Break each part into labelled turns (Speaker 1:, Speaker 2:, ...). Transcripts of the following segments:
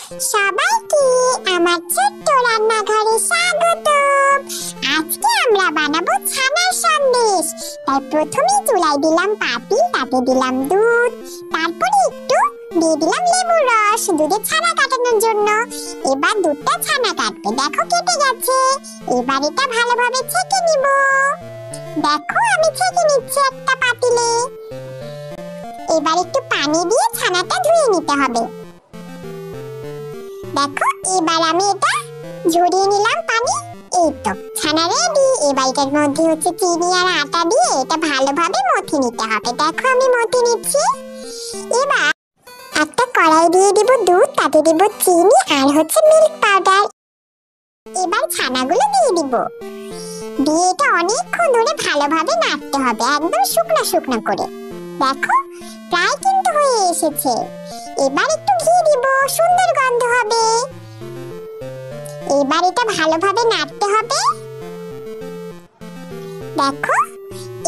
Speaker 1: সবাইকে আমার ছোট্ট রান্নাঘরে স্বাগতম। আজকে আমরা বানাবো ছানার সন্দেশ। তাই প্রথমে চুলায় দিলাম পাতিল, তাতে দিলাম দুধ, তারপরে একটু দিয়ে দিলাম লেবুর রস দুধে ছানা কাটানোর জন্য। এবার দুধটা ছানা কাটবে, দেখো কেটে গেছে। এবার এটা ভালোভাবে ছেঁকে নিব। দেখো আমি ছেঁকে নিচ্ছি একটা পাতিলে। এবার একটু পানি দিয়ে ছানাটা ধুয়ে নিতে হবে। দেখো এবার আমি এটা ঝরিয়ে নিলাম পানি। এই তো ছানা রেডি। এবার এটার মধ্যে হচ্ছে চিনি আর আটা দিয়ে এটা ভালোভাবে মথে নিতে হবে। দেখো আমি মথে নিচ্ছি। এবার একটা কড়াই দিয়ে দিব দুধ, তাতে দিব চিনি আর হচ্ছে মিল্ক পাউডার। এবার ছানাগুলো দিয়ে দিব, দিয়ে এটা অনেকক্ষণ ধরে ভালোভাবে নাড়তে হবে, একদম শুকনো শুকনো করে। দেখো প্রায় কিন্তু হয়ে এসেছে। এবার একটু ঘি দিব, সুন্দর গন্ধ হবে। এবার এটা ভালোভাবে নাড়তে হবে। দেখো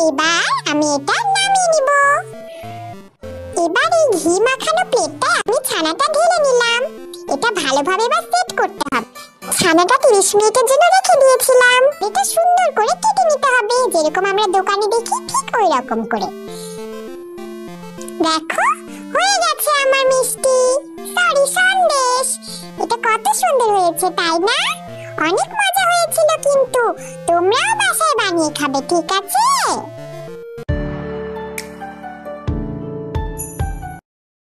Speaker 1: এবার আমি এটা নামিয়ে নিব। এবার এই ঘি মাখানো প্লেটটা আমি ছানাটা ঢেলে নিলাম। এটা ভালোভাবে এবার সেট করতে হবে। ছানাটা 30 মিনিটের জন্য রেখে দিয়েছিলাম। এটা সুন্দর করে কেটে নিতে হবে, যেরকম আমরা দোকানে দেখি ঠিক ওই রকম করে। দেখো হয়ে গেছে আমার মিষ্টি সন্দেশ। এটা কত সুন্দর হয়েছে তাই না? অনেক মজা হয়েছিল কিন্তু। তোমরাও বাসায় বানিয়ে খাবে, ঠিক আছে?